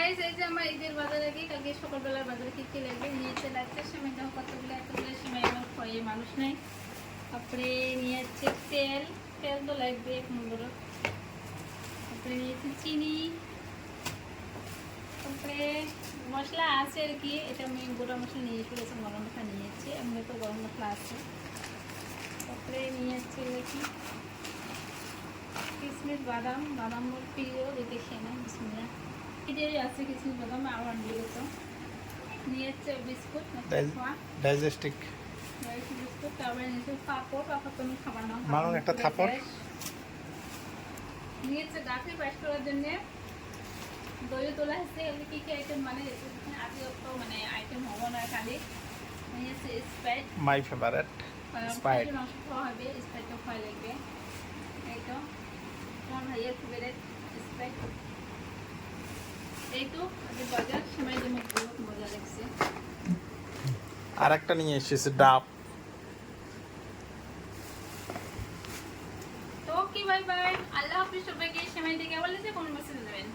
Guys, এই যে আমার ঈদের বাজারে গিয়ে কালকে সকালবেলার বাজারে কি কি লাগবে নিয়েছে লাগছে সেমাই দাও কতগুলো এতগুলো সেমাই আমার খয়ে মানুষ নাই। তারপরে নিয়েছে তেল, তেল তো লাগবে এক নম্বর। তারপরে নিয়েছে চিনি, তারপরে মশলা আছে আর কি, এটা আমি গোটা মশলা নিয়ে ফেলেছি, গরম মশলা নিয়েছি, এমনি তো গরম মশলা আছে। তারপরে নিয়েছে কি কিশমিশ, বাদাম, বাদাম মোর প্রিয়, যেটা খেয়ে নেয় বিসমিল্লাহ। এটাই আছে কিশমিশ বাদাম আর আনবে তো। নিয়েছে বিস্কুট, ডাইজেস্টিক বিস্কুট, তারপরে নিয়েছে পাপড়, পাপড় তো আমি খাবার না, মানুষ একটা থাপড় নিয়েছে গাছে পাশ করার জন্য। দই তোলা হচ্ছে, এগুলি কি কি আইটেম মানে আজকে তো মানে আইটেম হবো না খালি। নিয়েছে স্প্রাইট, মাই ফেভারিট স্প্রাইট। মাংস খাওয়া হবে, স্প্রাইটটা খাওয়া লাগবে। এই তো আমার ভাইয়ের ফেভারিট স্প্রাইট। এই তো আজকে বাজার সময় জন্য বহুত মজা লাগছে। আর একটা নিয়ে এসেছে ডাব। তো কি বাই বাই, আল্লাহ হাফিজ সবাইকে। সময় দিকে বলেছে কোন মেসেজ দেবেন।